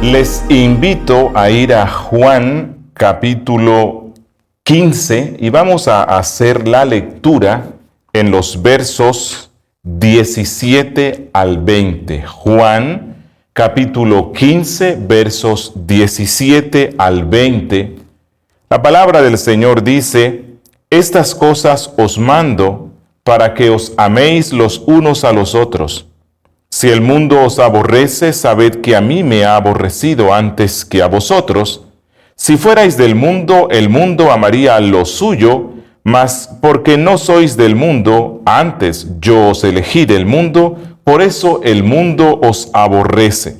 Les invito a ir a Juan capítulo 15 y vamos a hacer la lectura en los versos 17 al 20. Juan capítulo 15 versos 17 al 20. La palabra del Señor dice: estas cosas os mando para que os améis los unos a los otros. Si el mundo os aborrece, sabed que a mí me ha aborrecido antes que a vosotros. Si fuerais del mundo, el mundo amaría lo suyo, mas porque no sois del mundo, antes yo os elegí del mundo, por eso el mundo os aborrece.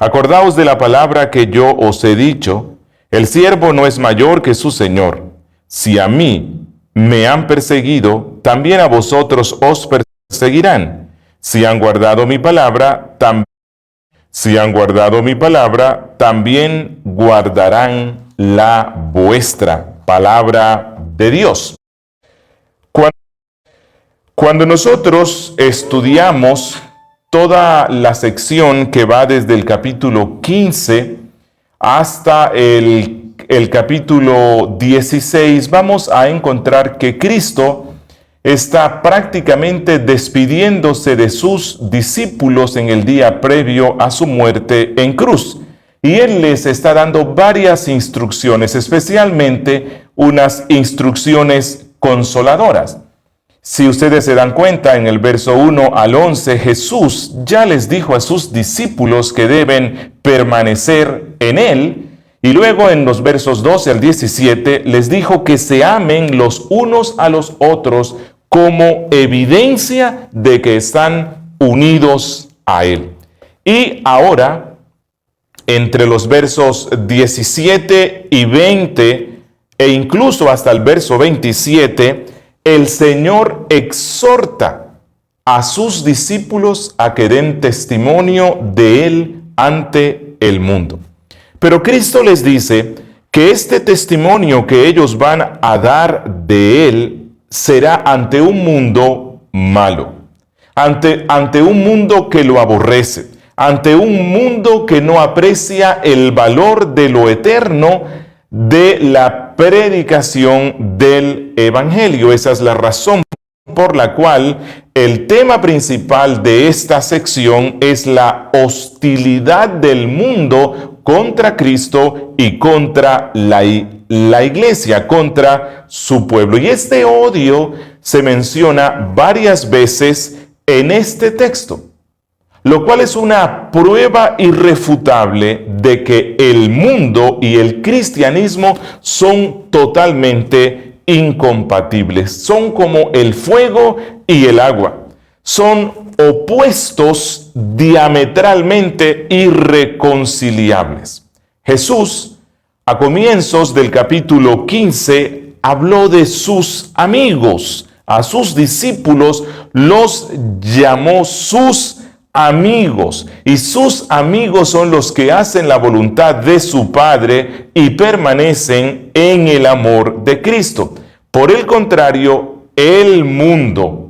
Acordaos de la palabra que yo os he dicho: el siervo no es mayor que su Señor. Si a mí me han perseguido, también a vosotros os perseguirán. Si han guardado mi palabra, también guardarán la vuestra. Palabra de Dios. Cuando nosotros estudiamos toda la sección que va desde el capítulo 15 hasta el capítulo 16, vamos a encontrar que Cristo está prácticamente despidiéndose de sus discípulos en el día previo a su muerte en cruz. Y Él les está dando varias instrucciones, especialmente unas instrucciones consoladoras. Si ustedes se dan cuenta, en el verso 1 al 11, Jesús ya les dijo a sus discípulos que deben permanecer en Él. Y luego en los versos 12 al 17 les dijo que se amen los unos a los otros como evidencia de que están unidos a Él. Y ahora, entre los versos 17 y 20, e incluso hasta el verso 27, el Señor exhorta a sus discípulos a que den testimonio de Él ante el mundo. Pero Cristo les dice que este testimonio que ellos van a dar de Él será ante un mundo malo, ante un mundo que lo aborrece, ante un mundo que no aprecia el valor de lo eterno de la predicación del Evangelio. Esa es la razón por la cual el tema principal de esta sección es la hostilidad del mundo contra Cristo y contra la iglesia, contra su pueblo. Y este odio se menciona varias veces en este texto, lo cual es una prueba irrefutable de que el mundo y el cristianismo son totalmente incompatibles. Son como el fuego y el agua. Son opuestos diametralmente irreconciliables. Jesús, a comienzos del capítulo 15, habló de sus amigos. A sus discípulos los llamó sus amigos. Y sus amigos son los que hacen la voluntad de su Padre y permanecen en el amor de Cristo. Por el contrario, el mundo,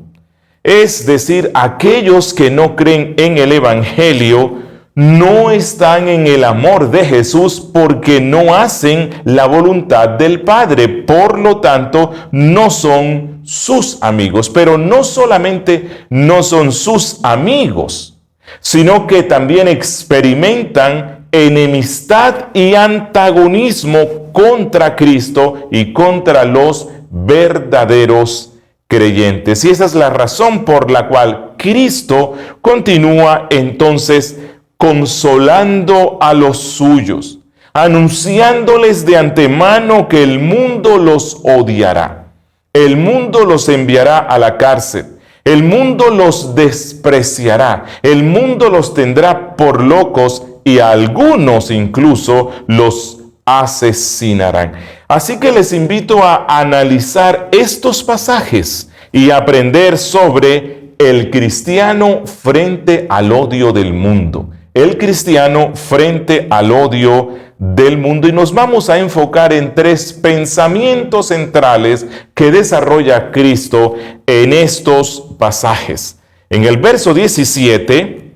es decir, aquellos que no creen en el Evangelio, no están en el amor de Jesús porque no hacen la voluntad del Padre. Por lo tanto, no son sus amigos. Pero no solamente no son sus amigos, sino que también experimentan enemistad y antagonismo contra Cristo y contra los verdaderos creyentes. Y esa es la razón por la cual Cristo continúa entonces consolando a los suyos, anunciándoles de antemano que el mundo los odiará, el mundo los enviará a la cárcel, el mundo los despreciará, el mundo los tendrá por locos y a algunos incluso los asesinarán. Así que les invito a analizar estos pasajes y aprender sobre el cristiano frente al odio del mundo. El cristiano frente al odio del mundo. Y nos vamos a enfocar en tres pensamientos centrales que desarrolla Cristo en estos pasajes. En el verso 17,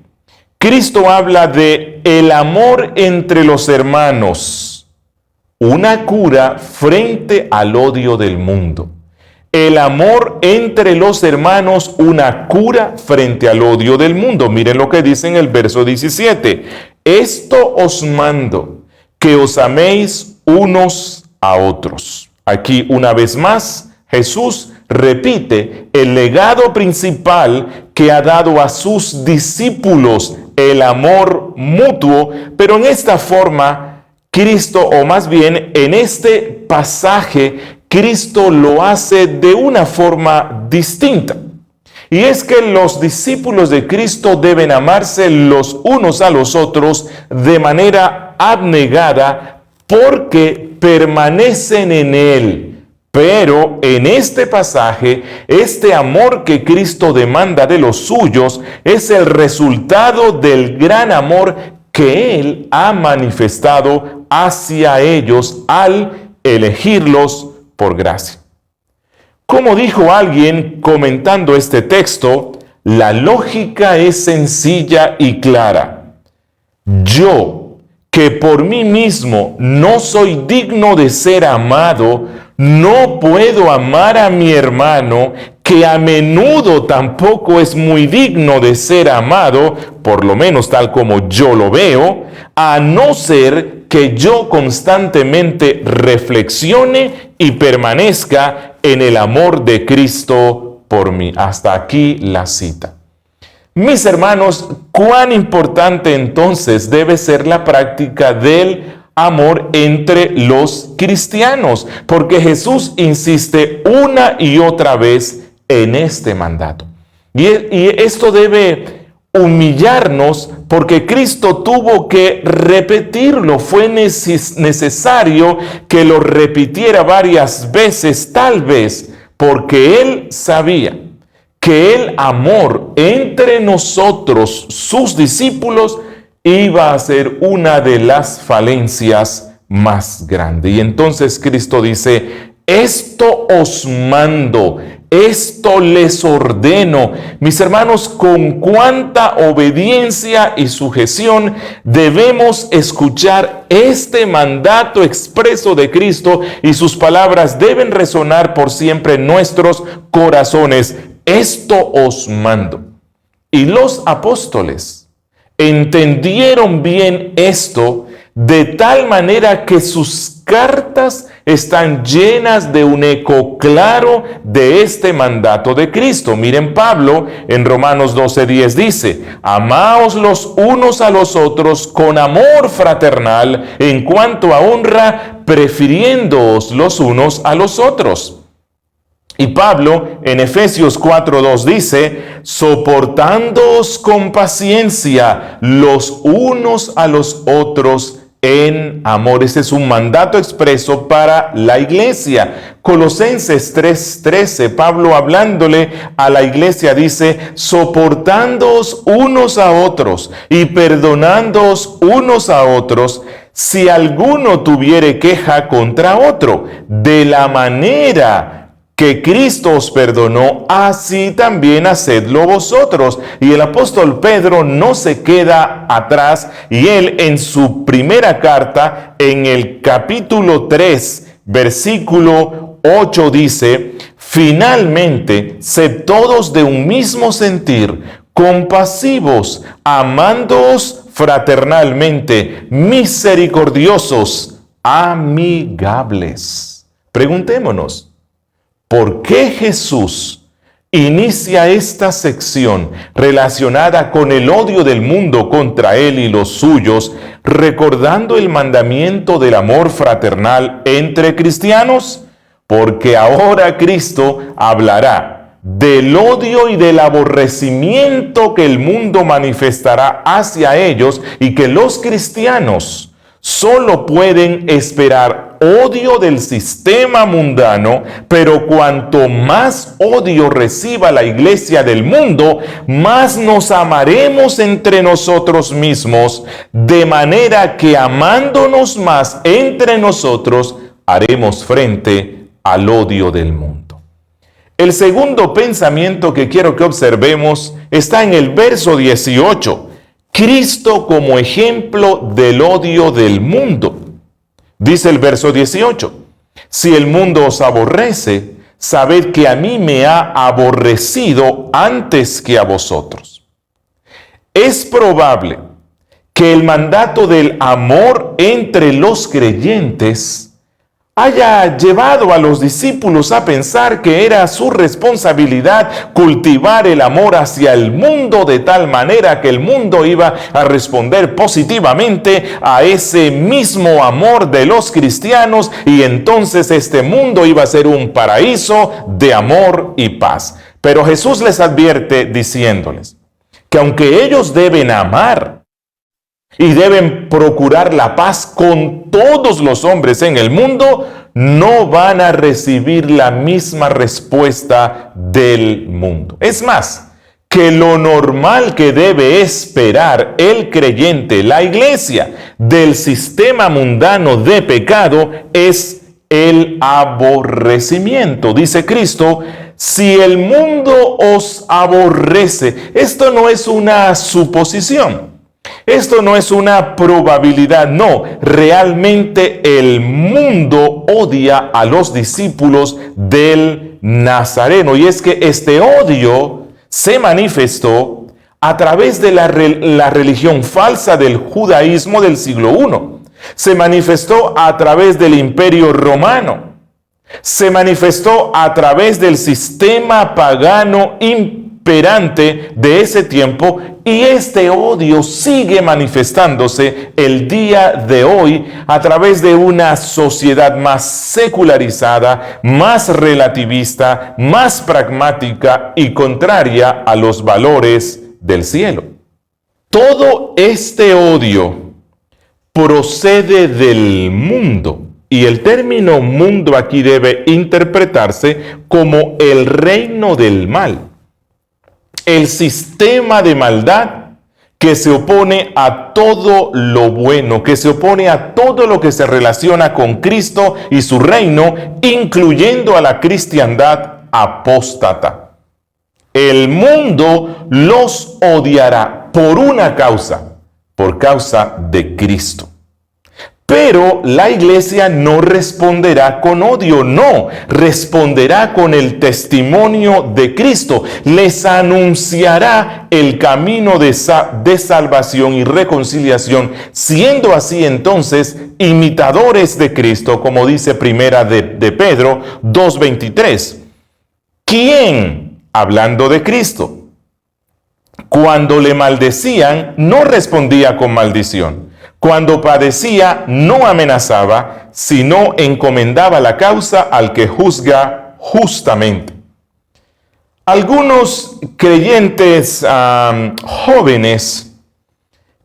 Cristo habla de el amor entre los hermanos, una cura frente al odio del mundo. El amor entre los hermanos, una cura frente al odio del mundo. Miren lo que dice en el verso 17. Esto os mando, que os améis unos a otros. Aquí una vez más, Jesús repite el legado principal que ha dado a sus discípulos, el amor mutuo, pero en esta forma, Cristo, o más bien en este pasaje, Cristo lo hace de una forma distinta. Y es que los discípulos de Cristo deben amarse los unos a los otros de manera abnegada porque permanecen en Él. Pero en este pasaje, este amor que Cristo demanda de los suyos es el resultado del gran amor que Él ha manifestado hacia ellos al elegirlos por gracia. Como dijo alguien comentando este texto, la lógica es sencilla y clara. Yo, que por mí mismo no soy digno de ser amado, no puedo amar a mi hermano, que a menudo tampoco es muy digno de ser amado, por lo menos tal como yo lo veo, a no ser que yo constantemente reflexione y permanezca en el amor de Cristo por mí. Hasta aquí la cita. Mis hermanos, ¿cuán importante entonces debe ser la práctica del amor entre los cristianos? Porque Jesús insiste una y otra vez en este mandato. Y esto debe humillarnos porque Cristo tuvo que repetirlo. Fue necesario que lo repitiera varias veces, tal vez porque Él sabía que el amor entre nosotros, sus discípulos, iba a ser una de las falencias más grandes. Y entonces Cristo dice, esto os mando, esto les ordeno. Mis hermanos, con cuánta obediencia y sujeción debemos escuchar este mandato expreso de Cristo, y sus palabras deben resonar por siempre en nuestros corazones. Esto os mando. Y los apóstoles entendieron bien esto de tal manera que sus cartas están llenas de un eco claro de este mandato de Cristo. Miren, Pablo en Romanos 12:10 dice, amaos los unos a los otros con amor fraternal, en cuanto a honra, prefiriéndoos los unos a los otros. Y Pablo en Efesios 4:2 dice, soportándoos con paciencia los unos a los otros en amor. Ese es un mandato expreso para la iglesia. Colosenses 3:13, Pablo hablándole a la iglesia dice, soportándoos unos a otros y perdonándoos unos a otros, si alguno tuviere queja contra otro, de la manera que Cristo os perdonó, así también hacedlo vosotros. Y el apóstol Pedro no se queda atrás, y él en su primera carta, en el capítulo 3, versículo 8 dice, finalmente, sed todos de un mismo sentir, compasivos, amándoos fraternalmente, misericordiosos, amigables. Preguntémonos, ¿por qué Jesús inicia esta sección relacionada con el odio del mundo contra Él y los suyos, recordando el mandamiento del amor fraternal entre cristianos? Porque ahora Cristo hablará del odio y del aborrecimiento que el mundo manifestará hacia ellos, y que los cristianos solo pueden esperar odio del sistema mundano, pero cuanto más odio reciba la iglesia del mundo, más nos amaremos entre nosotros mismos, de manera que amándonos más entre nosotros, haremos frente al odio del mundo. El segundo pensamiento que quiero que observemos está en el verso 18. Cristo como ejemplo del odio del mundo. Dice el verso 18, si el mundo os aborrece, sabed que a mí me ha aborrecido antes que a vosotros. Es probable que el mandato del amor entre los creyentes haya llevado a los discípulos a pensar que era su responsabilidad cultivar el amor hacia el mundo de tal manera que el mundo iba a responder positivamente a ese mismo amor de los cristianos y entonces este mundo iba a ser un paraíso de amor y paz. Pero Jesús les advierte diciéndoles que aunque ellos deben amar y deben procurar la paz con todos los hombres en el mundo, no van a recibir la misma respuesta del mundo. Es más, que lo normal que debe esperar el creyente, la iglesia, del sistema mundano de pecado es el aborrecimiento. Dice Cristo, si el mundo os aborrece, esto no es una suposición. Esto no es una probabilidad, no, realmente el mundo odia a los discípulos del Nazareno. Y es que este odio se manifestó a través de la religión falsa del judaísmo del siglo I. Se manifestó a través del Imperio Romano. Se manifestó a través del sistema pagano imperante de ese tiempo, y este odio sigue manifestándose el día de hoy a través de una sociedad más secularizada, más relativista, más pragmática y contraria a los valores del cielo. Todo este odio procede del mundo. Y el término mundo aquí debe interpretarse como el reino del mal. El sistema de maldad que se opone a todo lo bueno, que se opone a todo lo que se relaciona con Cristo y su reino, incluyendo a la cristiandad apóstata. El mundo los odiará por una causa, por causa de Cristo. Pero la iglesia no responderá con odio, no, responderá con el testimonio de Cristo. Les anunciará el camino de salvación y reconciliación, siendo así entonces imitadores de Cristo, como dice primera de Pedro 2:23. ¿Quién, hablando de Cristo, cuando le maldecían, no respondía con maldición? Cuando padecía, no amenazaba, sino encomendaba la causa al que juzga justamente. Algunos creyentes jóvenes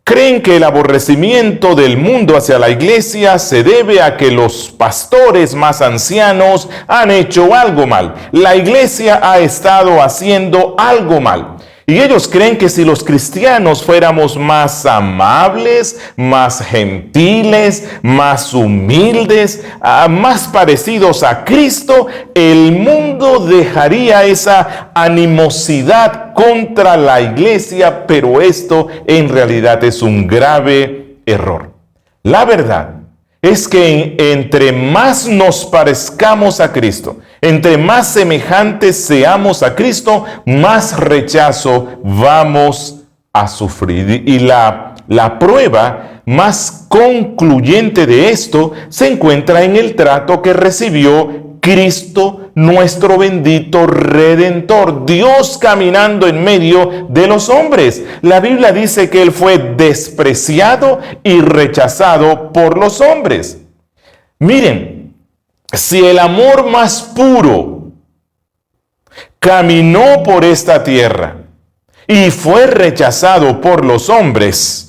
creen que el aborrecimiento del mundo hacia la iglesia se debe a que los pastores más ancianos han hecho algo mal. La iglesia ha estado haciendo algo mal. Y ellos creen que si los cristianos fuéramos más amables, más gentiles, más humildes, más parecidos a Cristo, el mundo dejaría esa animosidad contra la iglesia, pero esto en realidad es un grave error. La verdad es que entre más nos parezcamos a Cristo, entre más semejantes seamos a Cristo, más rechazo vamos a sufrir. Y la prueba más concluyente de esto se encuentra en el trato que recibió Cristo, nuestro bendito Redentor, Dios caminando en medio de los hombres. La Biblia dice que Él fue despreciado y rechazado por los hombres. Miren, si el amor más puro caminó por esta tierra y fue rechazado por los hombres,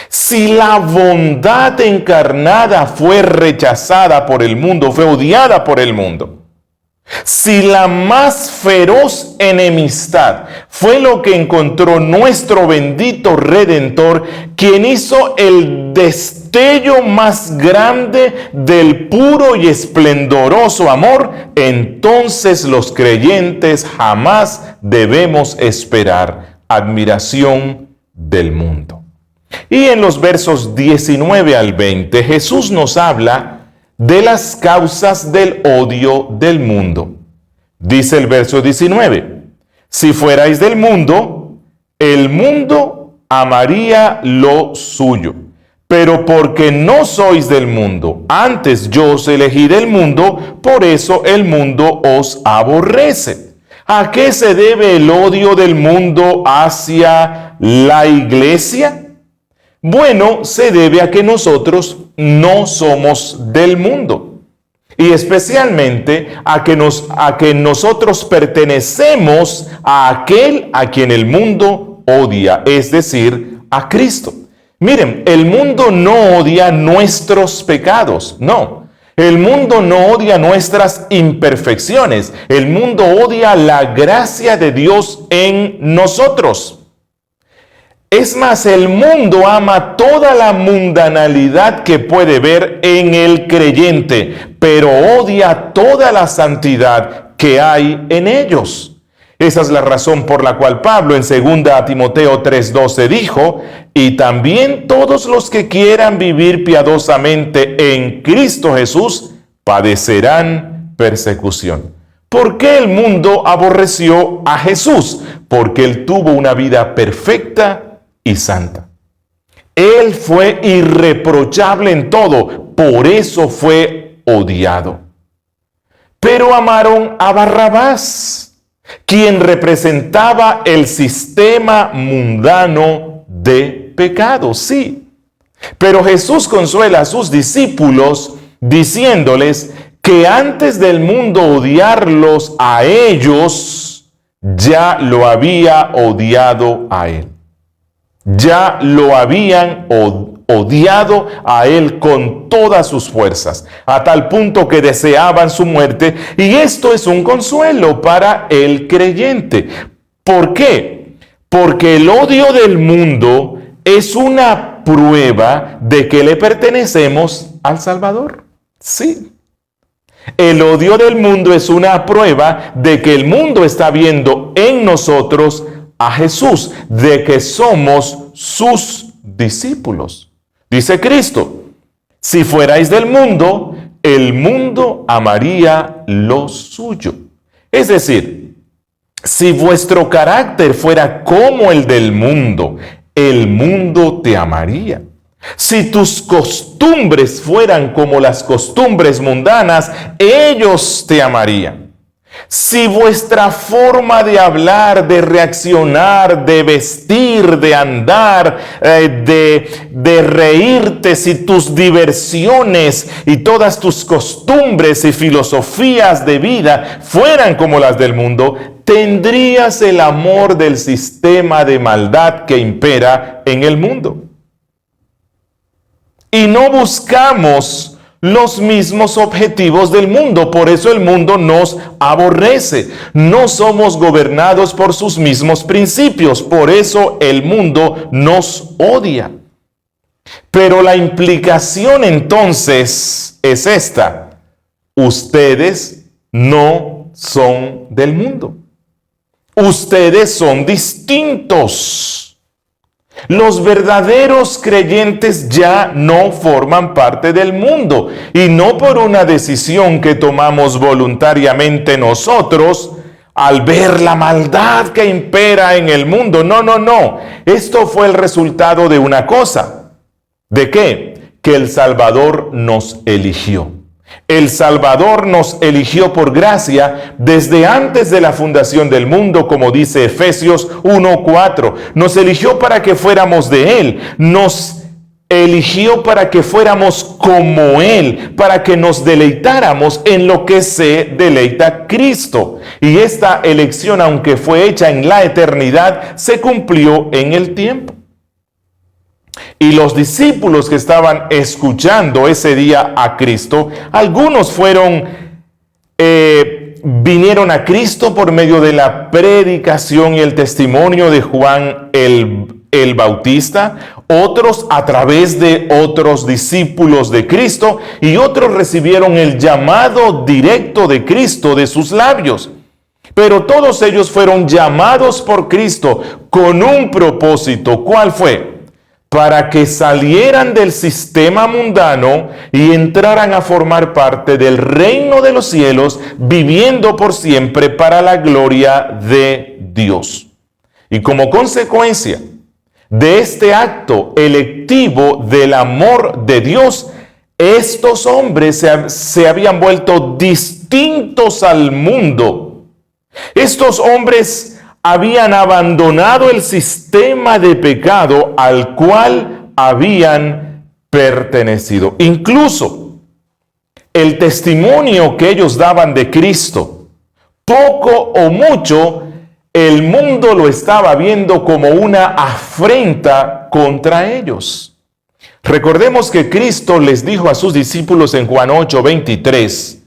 si la bondad encarnada fue rechazada por el mundo, fue odiada por el mundo, si la más feroz enemistad fue lo que encontró nuestro bendito Redentor, quien hizo el destello más grande del puro y esplendoroso amor, entonces los creyentes jamás debemos esperar admiración del mundo. Y en los versos 19 al 20, Jesús nos habla de las causas del odio del mundo. Dice el verso 19, si fuerais del mundo, el mundo amaría lo suyo. Pero porque no sois del mundo, antes yo os elegí del mundo, por eso el mundo os aborrece. ¿A qué se debe el odio del mundo hacia la iglesia? Bueno, se debe a que nosotros no somos del mundo. Y especialmente a que nosotros pertenecemos a aquel a quien el mundo odia, es decir, a Cristo. Miren, el mundo no odia nuestros pecados, no. El mundo no odia nuestras imperfecciones. El mundo odia la gracia de Dios en nosotros. Es más, el mundo ama toda la mundanalidad que puede ver en el creyente, pero odia toda la santidad que hay en ellos. Esa es la razón por la cual Pablo en 2 Timoteo 3:12 dijo, y también todos los que quieran vivir piadosamente en Cristo Jesús padecerán persecución. ¿Por qué el mundo aborreció a Jesús? Porque él tuvo una vida perfecta y santa. Él fue irreprochable en todo, por eso fue odiado. Pero amaron a Barrabás, quien representaba el sistema mundano de pecado, sí. Pero Jesús consuela a sus discípulos diciéndoles que antes del mundo odiarlos a ellos, ya lo había odiado a él. Ya lo habían odiado a él con todas sus fuerzas, a tal punto que deseaban su muerte, y esto es un consuelo para el creyente. ¿Por qué? Porque el odio del mundo es una prueba de que le pertenecemos al Salvador. Sí. El odio del mundo es una prueba de que el mundo está viendo en nosotros a Jesús, de que somos sus discípulos. Dice Cristo, si fuerais del mundo, el mundo amaría lo suyo. Es decir, si vuestro carácter fuera como el del mundo, el mundo te amaría. Si tus costumbres fueran como las costumbres mundanas, ellos te amarían. Si vuestra forma de hablar, de reaccionar, de vestir, de andar, de reírte, si tus diversiones y todas tus costumbres y filosofías de vida fueran como las del mundo, tendrías el amor del sistema de maldad que impera en el mundo. Y no buscamos los mismos objetivos del mundo, por eso el mundo nos aborrece. No somos gobernados por sus mismos principios, por eso el mundo nos odia. Pero la implicación entonces es esta: ustedes no son del mundo. Ustedes son distintos. Los verdaderos creyentes ya no forman parte del mundo, y no por una decisión que tomamos voluntariamente nosotros al ver la maldad que impera en el mundo. No. Esto fue el resultado de una cosa. ¿De qué? Que el Salvador nos eligió. El Salvador nos eligió por gracia desde antes de la fundación del mundo, como dice Efesios 1:4. Nos eligió para que fuéramos de Él. Nos eligió para que fuéramos como Él, para que nos deleitáramos en lo que se deleita Cristo. Y esta elección, aunque fue hecha en la eternidad, se cumplió en el tiempo. Y los discípulos que estaban escuchando ese día a Cristo, algunos vinieron a Cristo por medio de la predicación y el testimonio de Juan el Bautista, otros a través de otros discípulos de Cristo, y otros recibieron el llamado directo de Cristo de sus labios. Pero todos ellos fueron llamados por Cristo con un propósito. ¿Cuál fue? para que salieran del sistema mundano y entraran a formar parte del reino de los cielos, viviendo por siempre para la gloria de Dios. Y como consecuencia de este acto electivo del amor de Dios, estos hombres se habían vuelto distintos al mundo. Estos hombres habían abandonado el sistema de pecado al cual habían pertenecido. Incluso el testimonio que ellos daban de Cristo, poco o mucho, el mundo lo estaba viendo como una afrenta contra ellos. Recordemos que Cristo les dijo a sus discípulos en Juan 8:23,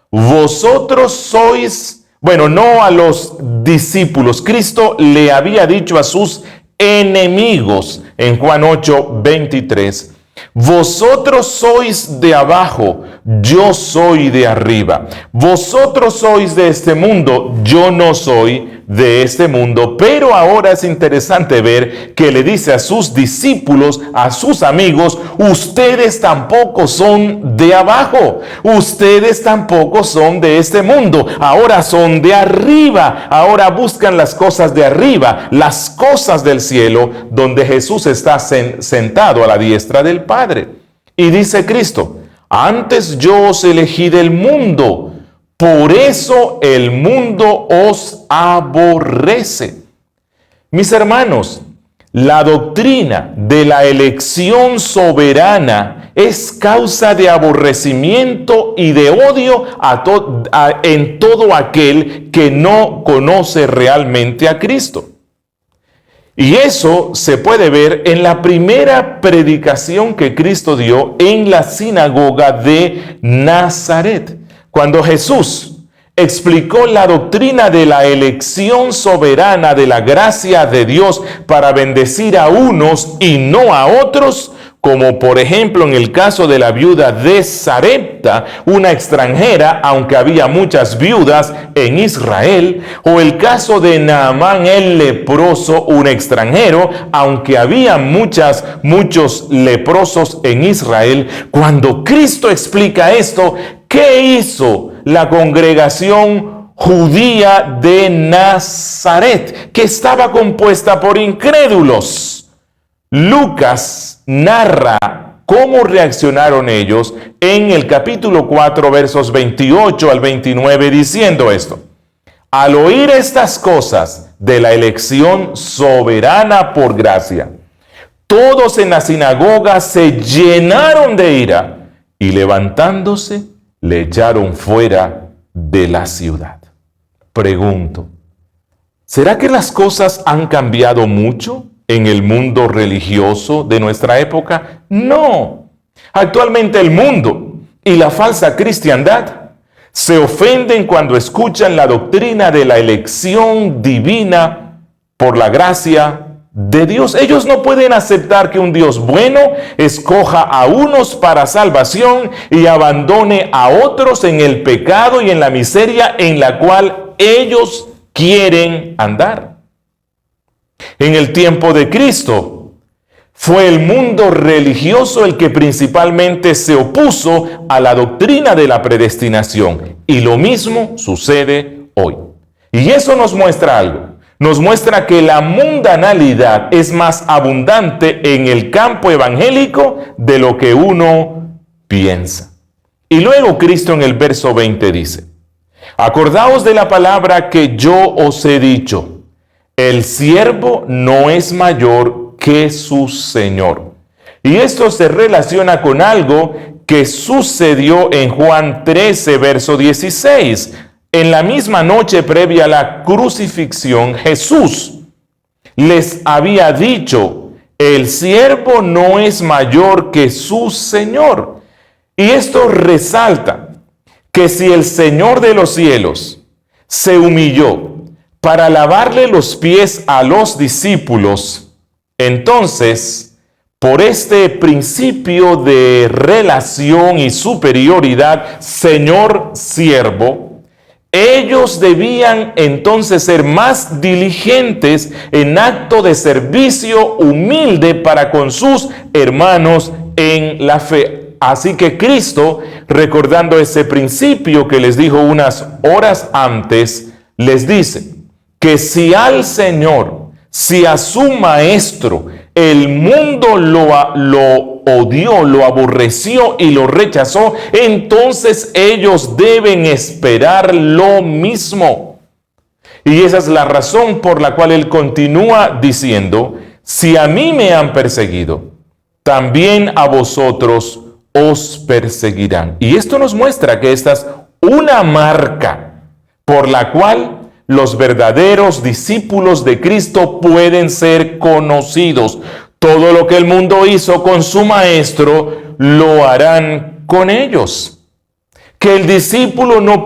vosotros sois... Bueno, no a los discípulos. Cristo le había dicho a sus enemigos en Juan 8:23, vosotros sois de abajo, yo soy de arriba. Vosotros sois de este mundo, yo no soy de este mundo. Pero ahora es interesante ver que le dice a sus discípulos, a sus amigos, ustedes tampoco son de abajo, ustedes tampoco son de este mundo, ahora son de arriba, ahora buscan las cosas de arriba, las cosas del cielo, donde Jesús está sentado a la diestra del Padre. Y dice Cristo, antes yo os elegí del mundo, por eso el mundo os aborrece. Mis hermanos, la doctrina de la elección soberana es causa de aborrecimiento y de odio en todo aquel que no conoce realmente a Cristo. Y eso se puede ver en la primera predicación que Cristo dio en la sinagoga de Nazaret. Cuando Jesús explicó la doctrina de la elección soberana de la gracia de Dios para bendecir a unos y no a otros, como por ejemplo en el caso de la viuda de Sarepta, una extranjera, aunque había muchas viudas en Israel, o el caso de Naamán el leproso, un extranjero, aunque había muchos leprosos en Israel. Cuando Cristo explica esto, ¿qué hizo la congregación judía de Nazaret, que estaba compuesta por incrédulos? Lucas narra cómo reaccionaron ellos en el capítulo 4, versos 28 al 29, diciendo esto: al oír estas cosas de la elección soberana por gracia, todos en la sinagoga se llenaron de ira y levantándose, le echaron fuera de la ciudad. Pregunto, ¿será que las cosas han cambiado mucho en el mundo religioso de nuestra época? No. Actualmente el mundo y la falsa cristiandad se ofenden cuando escuchan la doctrina de la elección divina por la gracia de Dios. Ellos no pueden aceptar que un Dios bueno escoja a unos para salvación y abandone a otros en el pecado y en la miseria en la cual ellos quieren andar. En el tiempo de Cristo, fue el mundo religioso el que principalmente se opuso a la doctrina de la predestinación. Y lo mismo sucede hoy. Y eso nos muestra algo. Nos muestra que la mundanalidad es más abundante en el campo evangélico de lo que uno piensa. Y luego Cristo en el verso 20 dice: acordaos de la palabra que yo os he dicho, el siervo no es mayor que su Señor. Y esto se relaciona con algo que sucedió en Juan 13, verso 16. En la misma noche previa a la crucifixión, Jesús les había dicho, el siervo no es mayor que su Señor. Y esto resalta que si el Señor de los cielos se humilló para lavarle los pies a los discípulos, entonces, por este principio de relación y superioridad, Señor-siervo, Ellos debían entonces ser más diligentes en acto de servicio humilde para con sus hermanos en la fe. Así que Cristo, recordando ese principio que les dijo unas horas antes, les dice que si al Señor, si a su Maestro, el mundo lo odió, lo aborreció y lo rechazó, entonces ellos deben esperar lo mismo. Y esa es la razón por la cual Él continúa diciendo, si a mí me han perseguido, también a vosotros os perseguirán. Y esto nos muestra que esta es una marca por la cual los verdaderos discípulos de Cristo pueden ser conocidos. Todo lo que el mundo hizo con su Maestro, lo harán con ellos. Que el discípulo no